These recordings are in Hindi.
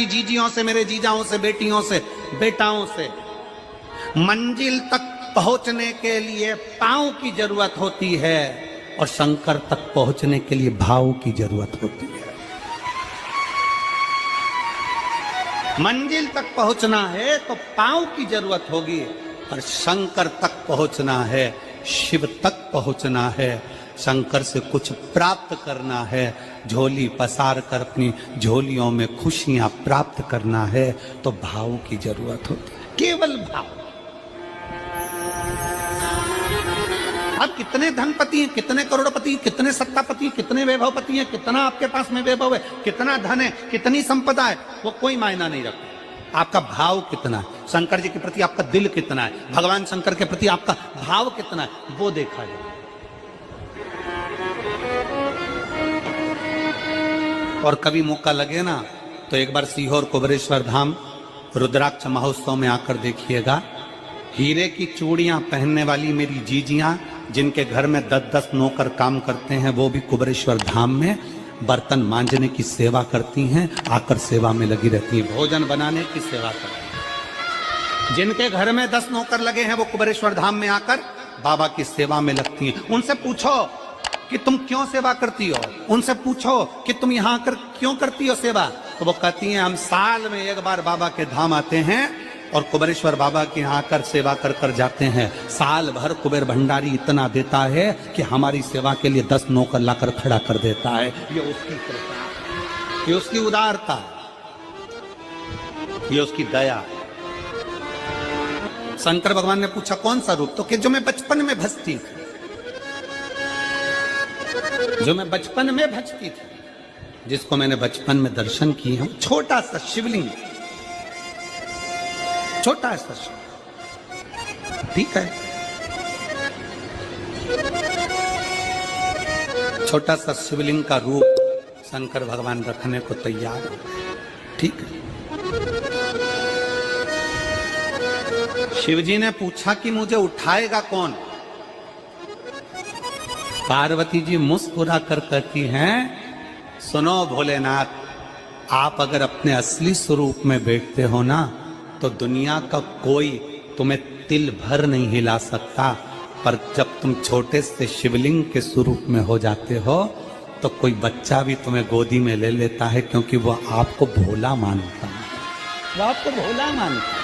मेरी जीजियों से, मेरे जीजाओं से, बेटियों से, बेटाओं से। मंजिल तक पहुंचने के लिए पांव की जरूरत होती है और शंकर तक पहुंचने के लिए भाव की जरूरत होती है। मंजिल तक पहुंचना है तो पांव की जरूरत होगी, और शंकर तक पहुंचना है, शिव तक पहुंचना है, शंकर से कुछ प्राप्त करना है, झोली पसार कर अपनी झोलियों में खुशियां प्राप्त करना है, तो भाव की जरूरत होती है, केवल भाव। अब कितने धनपति हैं, कितने करोड़पति, कितने सत्तापति, कितने वैभवपति हैं, कितना आपके पास में वैभव है, कितना धन है, कितनी संपदा है, वो कोई मायना नहीं रखता। आपका भाव कितना है, शंकर जी के प्रति आपका दिल कितना है, भगवान शंकर के प्रति आपका भाव कितना है, वो देखा जाए। और कभी मौका लगे ना तो एक बार सीहोर कुबेरेश्वर धाम रुद्राक्ष महोत्सव में आकर देखिएगा। हीरे की चूड़ियां पहनने वाली मेरी जीजियां, जिनके घर में 10-10 नौकर काम करते हैं, वो भी कुबेरेश्वर धाम में बर्तन मांजने की सेवा करती हैं, आकर सेवा में लगी रहती हैं, भोजन बनाने की सेवा करती हैं। जिनके घर में 10 नौकर लगे हैं, वो कुबेरेश्वर धाम में आकर बाबा की सेवा में लगती हैं। उनसे पूछो कि तुम क्यों सेवा करती हो, उनसे पूछो कि तुम यहाँ आकर क्यों करती हो सेवा, तो वो कहती हैं हम साल में एक बार बाबा के धाम आते हैं और कुबेरेश्वर बाबा के यहाँ आकर सेवा कर कर जाते हैं। साल भर कुबेर भंडारी इतना देता है कि हमारी सेवा के लिए 10 नौकर लाकर खड़ा कर देता है। ये उसकी कृपा, ये उसकी उदारता, ये उसकी दया। शंकर भगवान ने पूछा कौन सा रूप, तो कि जो मैं बचपन में भजती थी, जो मैं बचपन में भजती थी, जिसको मैंने बचपन में दर्शन किए हैं, छोटा सा शिवलिंग, छोटा सा शिव, ठीक है, छोटा सा शिवलिंग का रूप शंकर भगवान रखने को तैयार है, ठीक है। शिवजी ने पूछा कि मुझे उठाएगा कौन। पार्वती जी मुस्कुरा कर कहती हैं, सुनो भोलेनाथ, आप अगर अपने असली स्वरूप में बैठते हो ना, तो दुनिया का कोई तुम्हें तिल भर नहीं हिला सकता, पर जब तुम छोटे से शिवलिंग के स्वरूप में हो जाते हो तो कोई बच्चा भी तुम्हें गोदी में ले लेता है, क्योंकि वो आपको भोला मानता है, वो आपको भोला मानता है,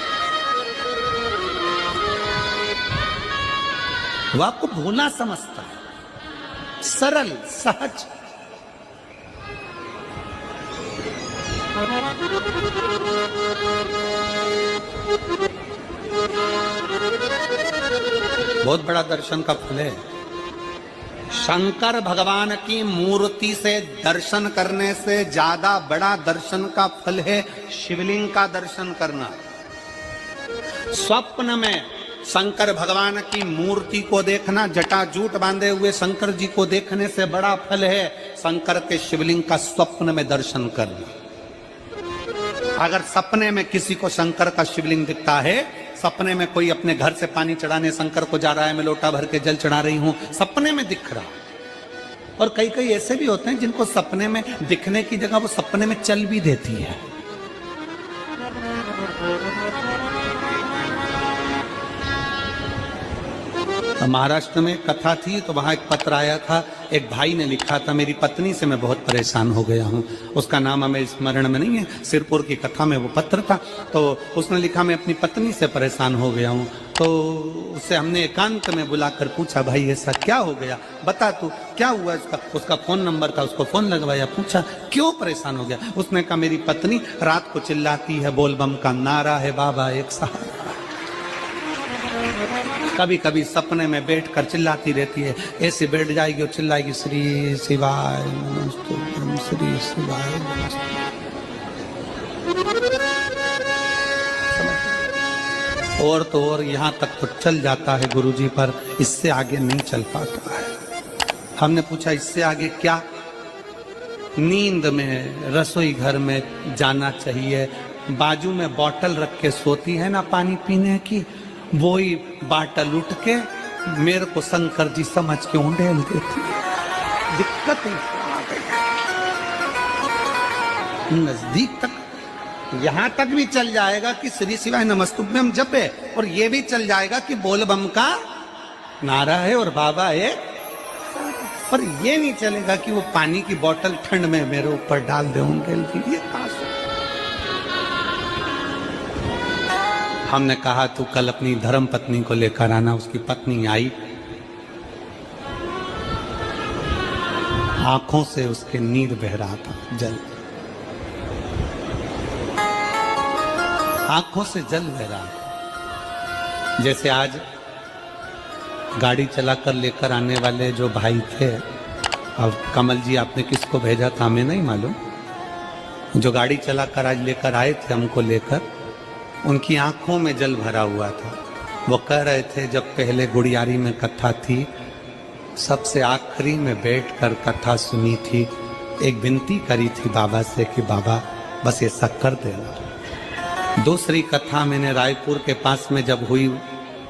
वो आपको भोला समझता है, सरल सहज। बहुत बड़ा दर्शन का फल है। शंकर भगवान की मूर्ति से दर्शन करने से ज्यादा बड़ा दर्शन का फल है शिवलिंग का दर्शन करना। स्वप्न में शंकर भगवान की मूर्ति को देखना, जटाजूट बांधे हुए शंकर जी को देखने से बड़ा फल है शंकर के शिवलिंग का स्वप्न में दर्शन करना। अगर सपने में किसी को शंकर का शिवलिंग दिखता है, सपने में कोई अपने घर से पानी चढ़ाने शंकर को जा रहा है, मैं लोटा भर के जल चढ़ा रही हूं, सपने में दिख रहा। और कई कई ऐसे भी होते हैं जिनको सपने में दिखने की जगह वो सपने में चल भी देती है। महाराष्ट्र में कथा थी तो वहां एक पत्र आया था, एक भाई ने लिखा था, मेरी पत्नी से मैं बहुत परेशान हो गया हूं। उसका नाम हमें स्मरण में नहीं है, सिरपुर की कथा में वो पत्र था। तो उसने लिखा मैं अपनी पत्नी से परेशान हो गया हूं। तो उससे हमने एकांत में बुलाकर पूछा, भाई ऐसा क्या हो गया, बता तू क्या हुआ। उसका फोन नंबर था, उसको फोन लगवाया, पूछा क्यों परेशान हो गया। उसने कहा मेरी पत्नी रात को चिल्लाती है, बोल बम का नारा है बाबा एक सहारा। कभी कभी सपने में बैठकर चिल्लाती रहती है, ऐसे बैठ जाएगी और चिल्लाएगी श्री शिवाय नमस्तुभ्यं, श्री शिवाय नमस्तुभ्यं। और तो और यहाँ तक तो चल जाता है गुरुजी, पर इससे आगे नहीं चल पाता है। हमने पूछा इससे आगे क्या। नींद में रसोई घर में जाना चाहिए, बाजू में बोतल रख के सोती है ना पानी पीने की, वो ही बाटल उठ के मेरे को शंकर जी समझ के उंडेल देती है। दिक्कत आ गई, नजदीक तक यहां तक भी चल जाएगा कि श्री शिवाय नमस्तुभ्यम जपे, और ये भी चल जाएगा कि बोल बम का नारा है और बाबा है, पर ये नहीं चलेगा कि वो पानी की बोतल ठंड में मेरे ऊपर डाल दे उनके लिए। ये कहां से? हमने कहा तू कल अपनी धर्म पत्नी को लेकर आना। उसकी पत्नी आई, आंखों से उसके नीर बह रहा था, जल, आंखों से जल बह रहा था। जैसे आज गाड़ी चलाकर लेकर आने वाले जो भाई थे, अब कमल जी आपने किसको भेजा था हमें नहीं मालूम, जो गाड़ी चलाकर आज लेकर आए थे हमको लेकर, उनकी आंखों में जल भरा हुआ था। वो कह रहे थे जब पहले गुड़ियारी में कथा थी, सबसे आखिरी में बैठकर कथा सुनी थी, एक विनती करी थी बाबा से कि बाबा बस ऐसा कर देना। दूसरी कथा मैंने रायपुर के पास में जब हुई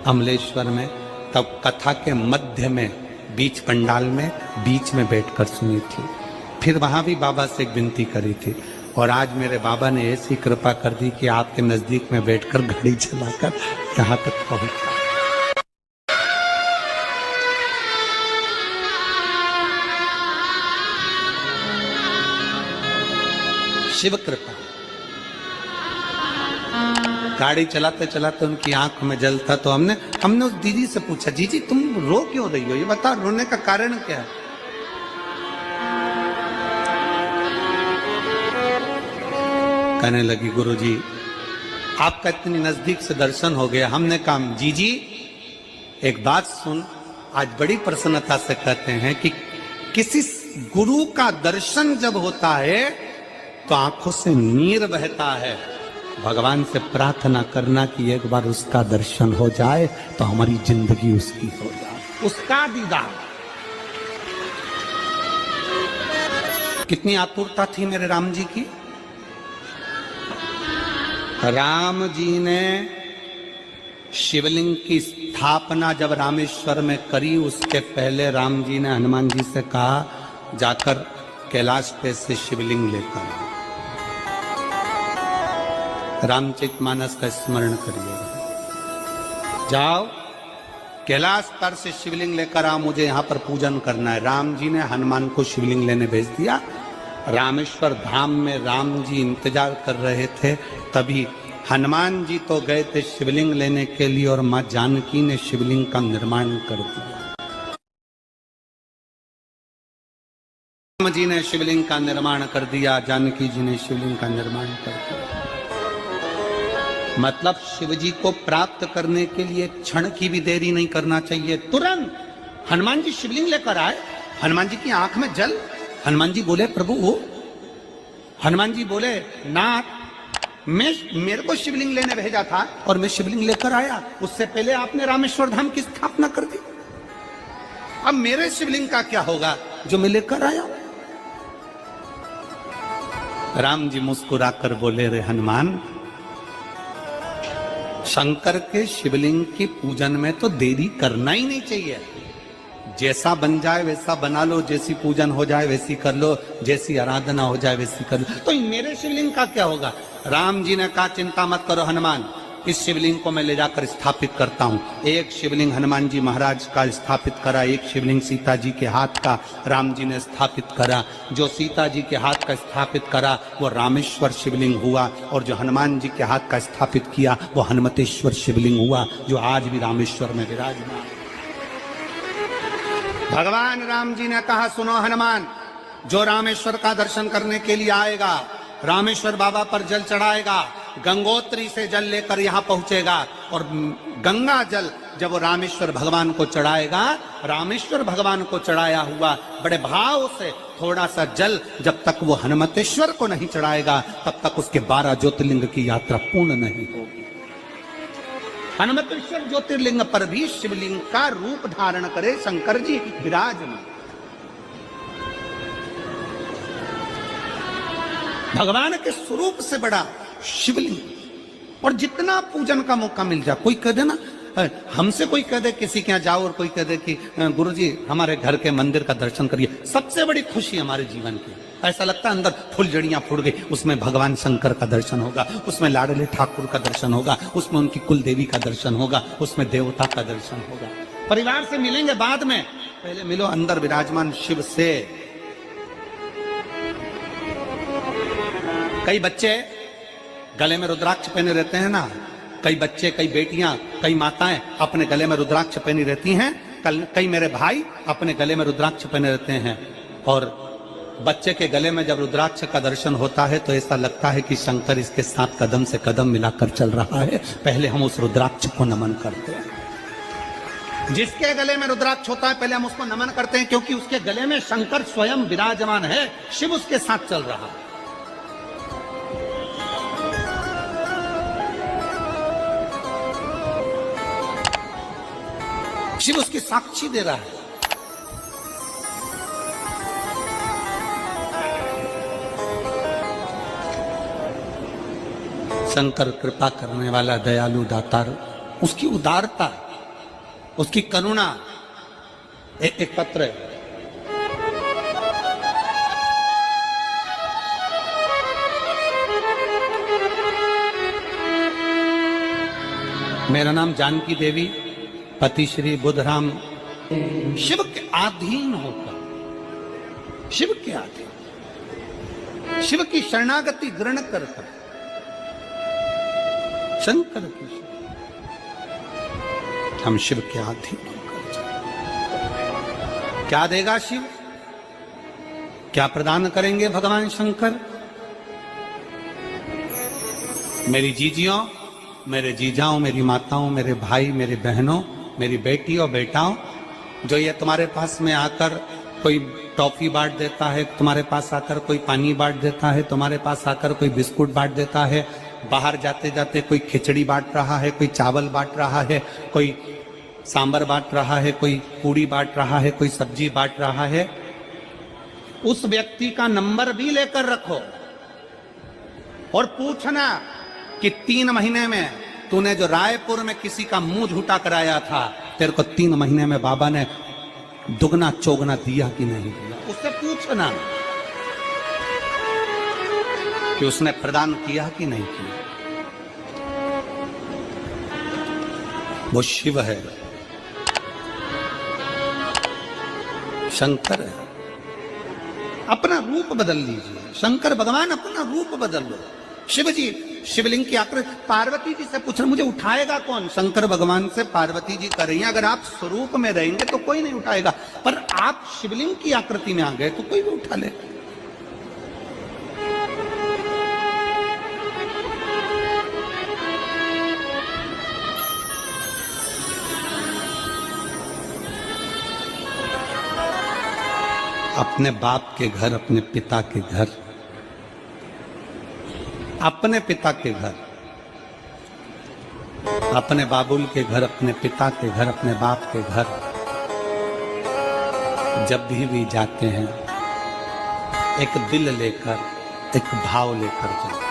अमलेश्वर में, तब कथा के मध्य में बीच पंडाल में बीच में बैठकर सुनी थी। फिर वहां भी बाबा से एक विनती करी थी, और आज मेरे बाबा ने ऐसी कृपा कर दी कि आपके नजदीक में बैठकर गाड़ी चलाकर यहाँ तक पहुंचा। शिव कृपा। गाड़ी चलाते चलाते उनकी आंख में जल था, तो हमने उस दीदी से पूछा, जीजी तुम रो क्यों रही हो, ये बता, रोने का कारण क्या है? कहने लगी गुरुजी आपका इतनी नजदीक से दर्शन हो गया। हमने कहा जीजी एक बात सुन, आज बड़ी प्रसन्नता से कहते हैं कि किसी गुरु का दर्शन जब होता है तो आंखों से नीर बहता है। भगवान से प्रार्थना करना कि एक बार उसका दर्शन हो जाए तो हमारी जिंदगी उसकी हो जाए, उसका दीदार। कितनी आतुरता थी मेरे राम जी की। राम जी ने शिवलिंग की स्थापना जब रामेश्वर में करी, उसके पहले राम जी ने हनुमान जी से कहा जाकर कैलाश पे से शिवलिंग लेकर आओ। रामचरितमानस का स्मरण करिएगा, जाओ कैलाश पर से शिवलिंग लेकर आओ, मुझे यहाँ पर पूजन करना है। राम जी ने हनुमान को शिवलिंग लेने भेज दिया। रामेश्वर धाम में राम जी इंतजार कर रहे थे, तभी हनुमान जी तो गए थे शिवलिंग लेने के लिए, और मां जानकी ने शिवलिंग का निर्माण कर दिया। राम जी ने शिवलिंग का निर्माण कर दिया, जानकी जी ने शिवलिंग का निर्माण कर दिया। मतलब शिव जी को प्राप्त करने के लिए क्षण की भी देरी नहीं करना चाहिए। तुरंत हनुमान जी शिवलिंग लेकर आए, हनुमान जी की आंख में जल। हनुमान जी बोले प्रभु वो, हनुमान जी बोले नाथ मेरे को शिवलिंग लेने भेजा था और मैं शिवलिंग लेकर आया, उससे पहले आपने रामेश्वर धाम की स्थापना कर दी, अब मेरे शिवलिंग का क्या होगा जो मैं लेकर आया। राम जी मुस्कुराकर बोले रे हनुमान, शंकर के शिवलिंग के पूजन में तो देरी करना ही नहीं चाहिए। जैसा बन जाए वैसा बना लो, जैसी पूजन हो जाए वैसी कर लो, जैसी आराधना हो जाए वैसी कर लो, तो मेरे शिवलिंग का क्या होगा। राम जी ने कहा चिंता मत करो हनुमान, इस शिवलिंग को मैं ले जाकर स्थापित करता हूँ। एक शिवलिंग हनुमान जी महाराज का स्थापित करा, एक शिवलिंग सीता जी के हाथ का राम जी ने स्थापित करा। जो सीता जी के हाथ का स्थापित करा वो रामेश्वर शिवलिंग हुआ, और जो हनुमान जी के हाथ का स्थापित किया वो हनुमतेश्वर शिवलिंग हुआ, जो आज भी रामेश्वर में विराजमान। भगवान राम जी ने कहा सुनो हनुमान, जो रामेश्वर का दर्शन करने के लिए आएगा, रामेश्वर बाबा पर जल चढ़ाएगा, गंगोत्री से जल लेकर यहाँ पहुंचेगा, और गंगा जल जब वो रामेश्वर भगवान को चढ़ाएगा, रामेश्वर भगवान को चढ़ाया हुआ बड़े भाव से थोड़ा सा जल जब तक वो हनुमतेश्वर को नहीं चढ़ाएगा तब तक उसके 12 ज्योतिर्लिंग की यात्रा पूर्ण नहीं होगी। हनुमतेश्वर ज्योतिर्लिंग पर भी शिवलिंग का रूप धारण करे शंकर जी विराजमान। भगवान के स्वरूप से बड़ा शिवलिंग, और जितना पूजन का मौका मिल जाए, कोई कह दे ना, हमसे कोई कह दे किसी के यहाँ जाओ और कोई कह दे कि गुरुजी हमारे घर के मंदिर का दर्शन करिए, सबसे बड़ी खुशी हमारे जीवन की। ऐसा लगता है अंदर फुलझड़ियां फूट गई। उसमें भगवान शंकर का दर्शन होगा, उसमें लाडले ठाकुर का दर्शन होगा, उसमें उनकी कुल देवी का दर्शन होगा, उसमें देवता का दर्शन होगा। परिवार से मिलेंगे बाद में, पहले मिलो अंदर विराजमान शिव से। कई बच्चे गले में रुद्राक्ष पहने रहते हैं ना, कई बच्चे, कई बेटियां, कई माताएं अपने गले में रुद्राक्ष पहनी रहती हैं। कई मेरे भाई अपने गले में रुद्राक्ष पहने रहते हैं। और बच्चे के गले में जब रुद्राक्ष का दर्शन होता है तो ऐसा लगता है कि शंकर इसके साथ कदम से कदम मिलाकर चल रहा है। पहले हम उस रुद्राक्ष को नमन करते हैं। जिसके गले में रुद्राक्ष होता है पहले हम उसको नमन करते हैं, क्योंकि उसके गले में शंकर स्वयं विराजमान है, शिव उसके साथ चल रहा है। शिव उसकी साक्षी दे रहा है। शंकर कृपा करने वाला दयालु दातार, उसकी उदारता, उसकी करुणा। एक पत्र है, मेरा नाम जानकी देवी, पति श्री बुधराम, शिव के अधीन होकर, शिव के अधीन, शिव की शरणागति ग्रहण कर शंकर की, हम शिव के अधीन होकर क्या देगा शिव, क्या प्रदान करेंगे भगवान शंकर? मेरी जीजियों, मेरे जीजाओं, मेरी माताओं, मेरे भाई, मेरे बहनों, मेरी बेटी और बेटाओं, जो ये तुम्हारे पास में आकर कोई टॉफी बांट देता है, तुम्हारे पास आकर कोई पानी बांट देता है, तुम्हारे पास आकर कोई बिस्कुट बांट देता है, बाहर जाते जाते कोई खिचड़ी बांट रहा है, कोई चावल बांट रहा है, कोई सांबर बांट रहा है, कोई पूड़ी बांट रहा है, कोई सब्जी बांट रहा है, उस व्यक्ति का नंबर भी लेकर रखो और पूछना कि 3 महीने में तूने जो रायपुर में किसी का मुंह झूठा कराया था, तेरे को 3 महीने में बाबा ने दुगना चौगना दिया कि नहीं दिया। उससे पूछना कि उसने प्रदान किया कि नहीं किया। वो शिव है, शंकर है। अपना रूप बदल लीजिए, शंकर भगवान अपना रूप बदल लो। शिव जी शिवलिंग की आकृति, पार्वती जी से पूछना मुझे उठाएगा कौन? शंकर भगवान से पार्वती जी कर रही हैं। अगर आप स्वरूप में रहेंगे तो कोई नहीं उठाएगा, पर आप शिवलिंग की आकृति में आ गए तो कोई भी उठा ले। अपने बाप के घर, अपने पिता के घर, अपने पिता के घर, अपने बाबुल के घर, अपने पिता के घर, अपने बाप के घर जब भी जाते हैं एक दिल लेकर, एक भाव लेकर जाते।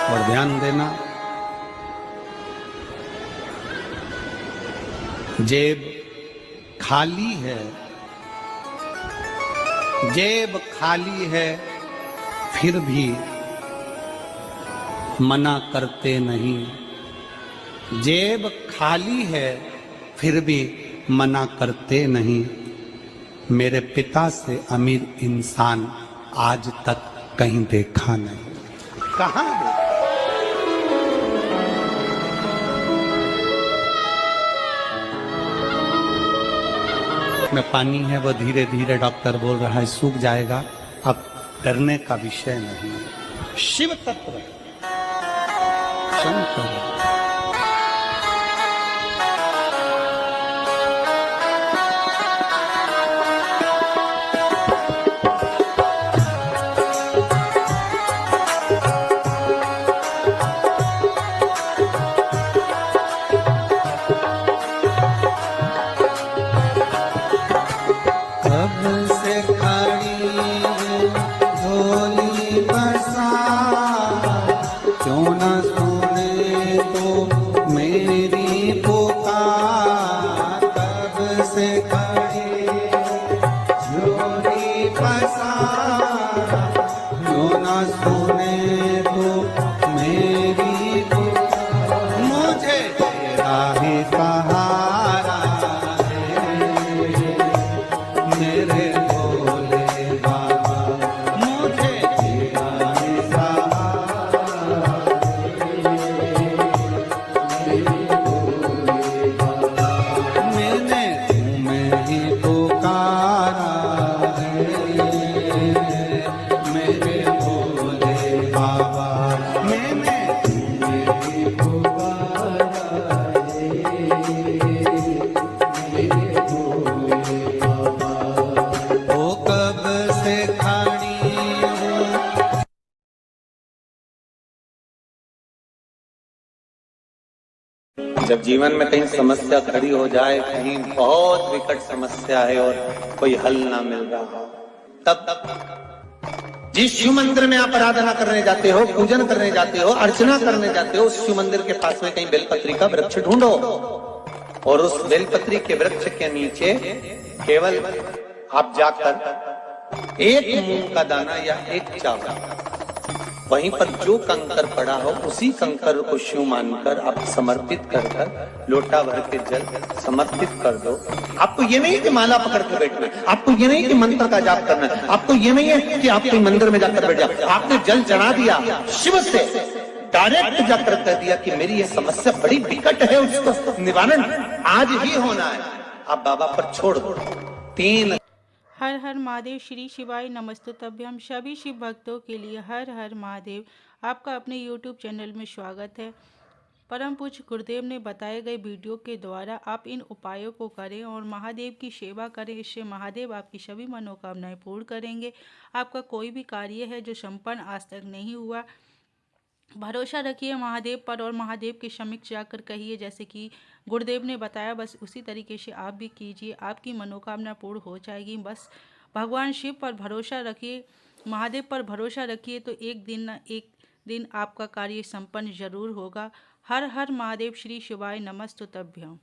और ध्यान देना, जेब खाली है, जेब खाली है, फिर भी मना करते नहीं। जेब खाली है, फिर भी मना करते नहीं। मेरे पिता से अमीर इंसान आज तक कहीं देखा नहीं। कहाँ देखा? में पानी है, वो धीरे धीरे डॉक्टर बोल रहा है सूख जाएगा। अब डरने का विषय नहीं। शिव तत्व शंकर। क्यों न सुने तो मेरी पुकार। झोली पसारा, जो न सुने तो मेरी पुकार, मुझे तेरा ही सहारा है मेरे भोले बाबा, मुझे तेरा ही सहारा मैंने तुम्हें ही पुकारा है मेरे भोले बाबा, मैंने तुम्हें ही पुकारा है मेरे भोले बाबा। ओ कब से खड़ी हूँ जब जीवन में कहीं समस्या खड़ी हो जाए, कहीं बहुत विकट समस्या है और कोई हल ना मिल रहा हो, तब जिस शिव मंदिर में आप आराधना करने जाते हो, पूजन करने जाते हो, अर्चना करने जाते हो, उस शिव मंदिर के पास में कहीं बेलपत्री का वृक्ष ढूंढो और उस बेलपत्री के वृक्ष के नीचे केवल आप जाकर एक मूंग का दाना या एक चावल, वहीं पर जो कंकर पड़ा हो उसी कंकर को शिव मानकर आप समर्पित कर लोटा भर के जल समर्पित कर दो। आपको ये नहीं कि माला पकड़ के बैठना है, आपको ये नहीं कि मंत्र का जाप करना है, आपको ये नहीं है कि आप कोई मंदिर में जाकर बैठ जाओ। आपने जल चढ़ा दिया, शिव से डायरेक्ट जाकर कह दिया कि मेरी ये समस्या बड़ी विकट है, उसका निवारण आज ही होना है, आप बाबा पर छोड़ दो। 3 हर हर महादेव। श्री शिवाय नमस्तुभ्यम। सभी शिव भक्तों के लिए हर हर महादेव। आपका अपने YouTube चैनल में स्वागत है। परम पूज्य गुरुदेव ने बताए गए वीडियो के द्वारा आप इन उपायों को करें और महादेव की सेवा करें। इससे महादेव आपकी सभी मनोकामनाएं पूर्ण करेंगे। आपका कोई भी कार्य है जो संपन्न आज तक नहीं हुआ, भरोसा रखिए महादेव पर और महादेव के समक्ष जाकर कहिए, जैसे कि गुरुदेव ने बताया बस उसी तरीके से आप भी कीजिए, आपकी मनोकामना पूर्ण हो जाएगी। बस भगवान शिव पर भरोसा रखिए, महादेव पर भरोसा रखिए, तो एक दिन न एक दिन आपका कार्य संपन्न जरूर होगा। हर हर महादेव। श्री शिवाय नमस्तुभ्यम।